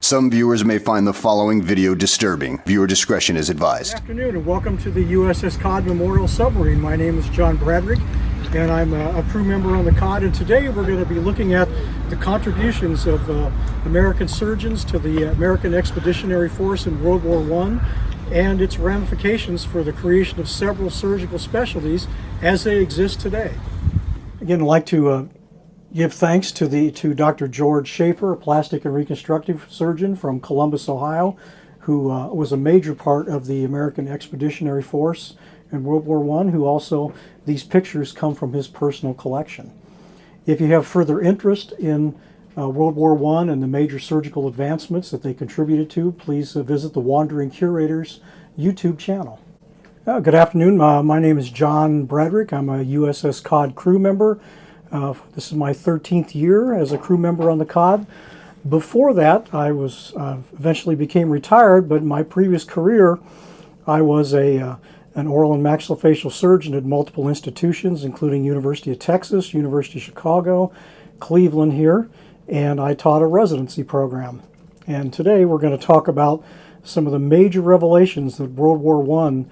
Some viewers may find the following video disturbing. Viewer discretion is advised. Good afternoon and welcome to the USS Cod Memorial Submarine. My name is John Bradrick and I'm a crew member on the Cod, and today we're going to be looking at the contributions of American surgeons to the American Expeditionary Force in World War I and its ramifications for the creation of several surgical specialties as they exist today. Again, I'd like to give thanks to Dr. George Schaeffer, a plastic and reconstructive surgeon from Columbus, Ohio, who was a major part of the American Expeditionary Force in World War I, who also, these pictures come from his personal collection. If you have further interest in World War I and the major surgical advancements that they contributed to, please visit the Wandering Curators YouTube channel. Good afternoon, my name is John Bradrick. I'm a USS Cod crew member. This is my 13th year as a crew member on the Cod. Before that, I was eventually became retired, but in my previous career, I was an oral and maxillofacial surgeon at multiple institutions, including University of Texas, University of Chicago, Cleveland here, and I taught a residency program. And today we're going to talk about some of the major revelations that World War I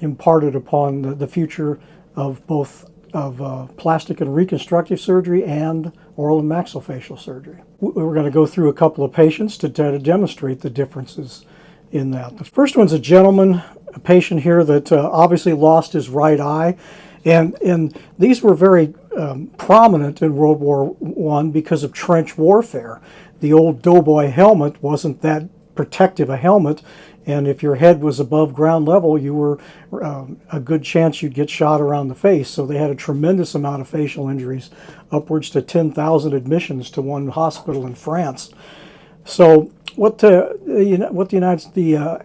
imparted upon the future of both plastic and reconstructive surgery and oral and maxillofacial surgery. We're going to go through a couple of patients to try to demonstrate the differences in that. The first one's a patient here that obviously lost his right eye, and these were very prominent in World War I because of trench warfare. The old doughboy helmet wasn't that protective a helmet, and if your head was above ground level, you were a good chance you'd get shot around the face. So they had a tremendous amount of facial injuries, upwards to 10,000 admissions to one hospital in France. So what the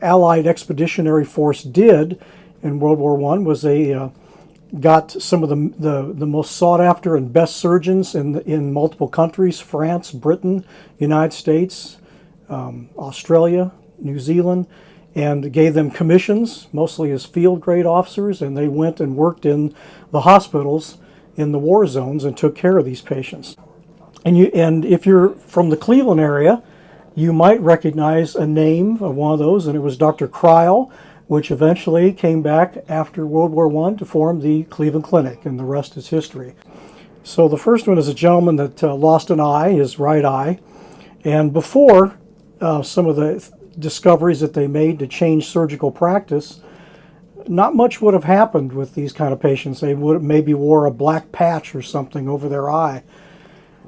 Allied Expeditionary Force did in World War I was they got some of the most sought after and best surgeons in multiple countries: France, Britain, United States, Australia, New Zealand, and gave them commissions, mostly as field grade officers, and they went and worked in the hospitals in the war zones and took care of these patients. And if you're from the Cleveland area, you might recognize a name of one of those, and it was Dr. Cryle, which eventually came back after World War I to form the Cleveland Clinic, and the rest is history. So the first one is a gentleman that lost an eye, his right eye, and before some of the discoveries that they made to change surgical practice, not much would have happened with these kind of patients. They would maybe wore a black patch or something over their eye.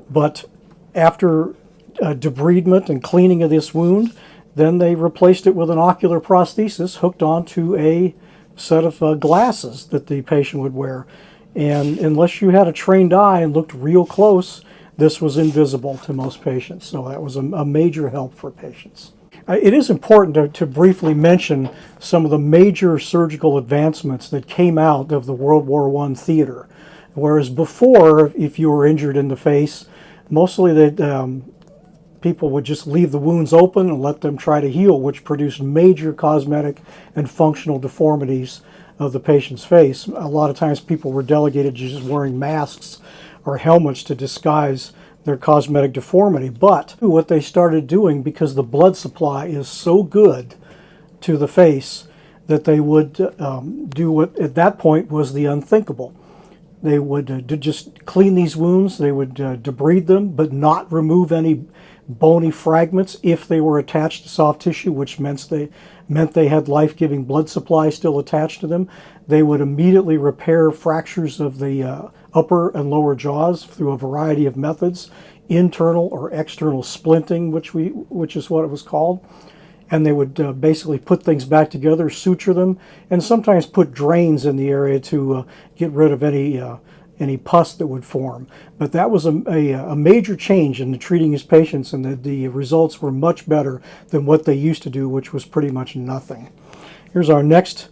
But after debridement and cleaning of this wound, then they replaced it with an ocular prosthesis hooked onto a set of glasses that the patient would wear. And unless you had a trained eye and looked real close, this was invisible to most patients. So that was a major help for patients. It is important to briefly mention some of the major surgical advancements that came out of the World War I theater. Whereas before, if you were injured in the face, mostly people would just leave the wounds open and let them try to heal, which produced major cosmetic and functional deformities of the patient's face. A lot of times people were delegated to just wearing masks or helmets to disguise their cosmetic deformity. But what they started doing, because the blood supply is so good to the face, that they would do what at that point was the unthinkable. They would just clean these wounds, they would debride them, but not remove any bony fragments if they were attached to soft tissue, which meant they had life-giving blood supply still attached to them. They would immediately repair fractures of the upper and lower jaws through a variety of methods, internal or external splinting, which is what it was called. And they would basically put things back together, suture them, and sometimes put drains in the area to get rid of any pus that would form. But that was a major change in treating his patients, and the results were much better than what they used to do, which was pretty much nothing. Here's our next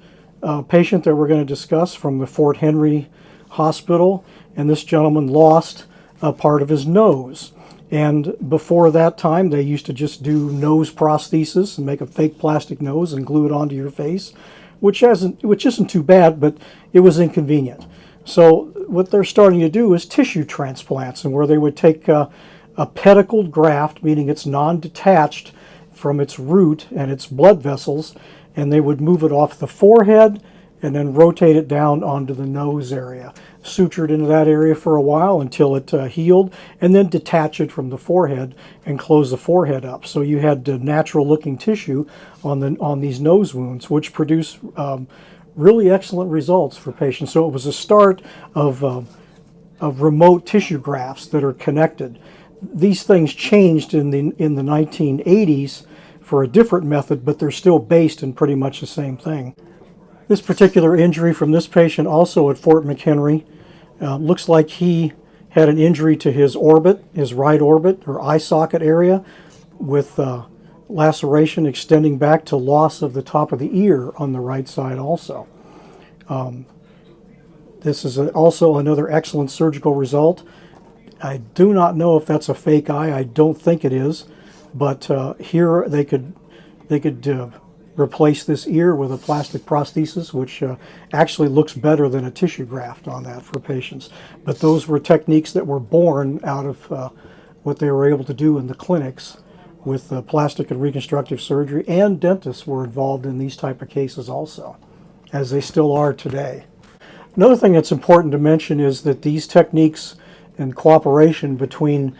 patient that we're going to discuss from the Fort Henry Hospital, and this gentleman lost a part of his nose. And before that time, they used to just do nose prosthesis and make a fake plastic nose and glue it onto your face, which isn't too bad, but it was inconvenient. So what they're starting to do is tissue transplants, and where they would take a pedicled graft, meaning it's non-detached from its root and its blood vessels, and they would move it off the forehead and then rotate it down onto the nose area. Sutured into that area for a while until it healed, and then detach it from the forehead and close the forehead up. So you had natural looking tissue on these nose wounds, which produced really excellent results for patients. So it was a start of remote tissue grafts that are connected. These things changed in the 1980s for a different method, but they're still based in pretty much the same thing. This particular injury from this patient, also at Fort McHenry, looks like he had an injury to his orbit, his right orbit or eye socket area, with laceration extending back to loss of the top of the ear on the right side also. This is also another excellent surgical result. I do not know if that's a fake eye. I don't think it is, but here they could replace this ear with a plastic prosthesis, which actually looks better than a tissue graft on that for patients. But those were techniques that were born out of what they were able to do in the clinics with plastic and reconstructive surgery, and dentists were involved in these type of cases also, as they still are today. Another thing that's important to mention is that these techniques and cooperation between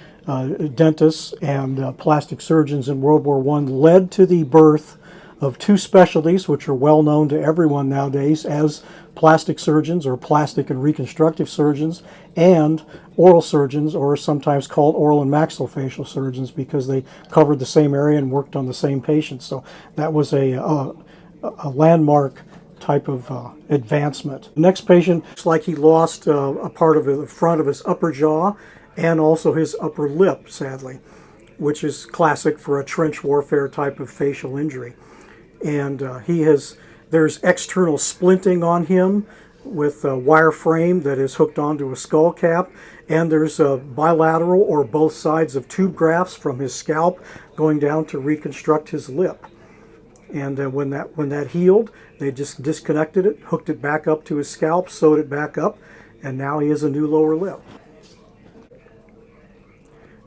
dentists and plastic surgeons in World War I led to the birth of two specialties which are well known to everyone nowadays as plastic surgeons or plastic and reconstructive surgeons, and oral surgeons, or sometimes called oral and maxillofacial surgeons, because they covered the same area and worked on the same patients. So that was a landmark type of advancement. The next patient looks like he lost a part of the front of his upper jaw and also his upper lip, sadly, which is classic for a trench warfare type of facial injury. And there's external splinting on him with a wire frame that is hooked onto a skull cap, and there's a bilateral or both sides of tube grafts from his scalp going down to reconstruct his lip. And when that healed, they just disconnected it, hooked it back up to his scalp, sewed it back up, and now he has a new lower lip.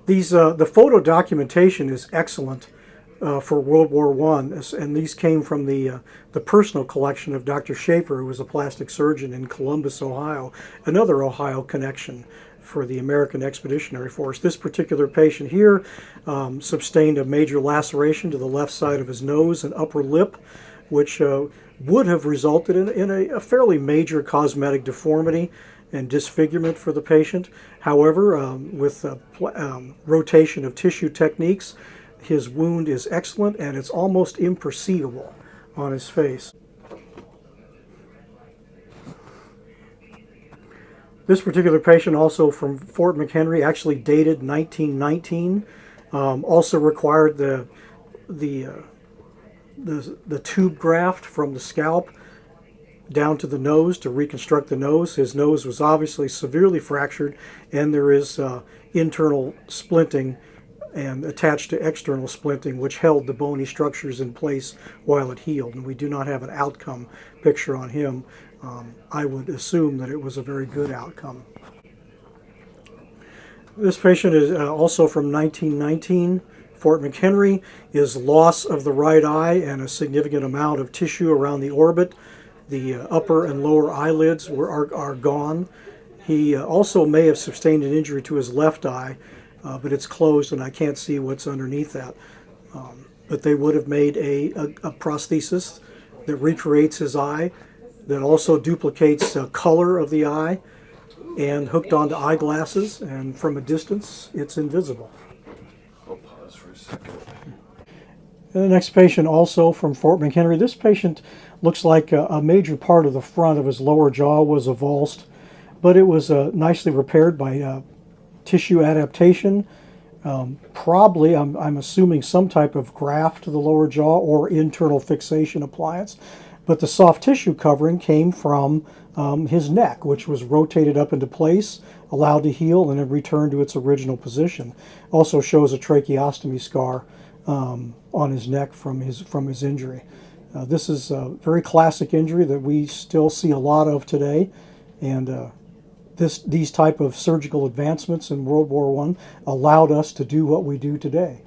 The photo documentation is excellent for World War I, and these came from the personal collection of Dr. Schaeffer, who was a plastic surgeon in Columbus, Ohio, another Ohio connection for the American Expeditionary Force. This particular patient here sustained a major laceration to the left side of his nose and upper lip, which would have resulted in a fairly major cosmetic deformity and disfigurement for the patient. However, with rotation of tissue techniques, his wound is excellent and it's almost imperceivable on his face. This particular patient, also from Fort McHenry, actually dated 1919, also required the tube graft from the scalp down to the nose to reconstruct the nose. His nose was obviously severely fractured, and there is internal splinting and attached to external splinting, which held the bony structures in place while it healed. And we do not have an outcome picture on him. I would assume that it was a very good outcome. This patient is also from 1919, Fort McHenry, is loss of the right eye and a significant amount of tissue around the orbit. The upper and lower eyelids are gone. He also may have sustained an injury to his left eye, but it's closed and I can't see what's underneath that. But they would have made a prosthesis that recreates his eye, that also duplicates the color of the eye, and hooked onto eyeglasses, and from a distance it's invisible. I'll pause for a second. And the next patient, also from Fort McHenry, this patient looks like a major part of the front of his lower jaw was avulsed, but it was nicely repaired by tissue adaptation. Probably, I'm assuming, some type of graft to the lower jaw or internal fixation appliance. But the soft tissue covering came from his neck, which was rotated up into place, allowed to heal, and then returned to its original position. Also shows a tracheostomy scar on his neck from his injury. This is a very classic injury that we still see a lot of today, and these type of surgical advancements in World War I allowed us to do what we do today.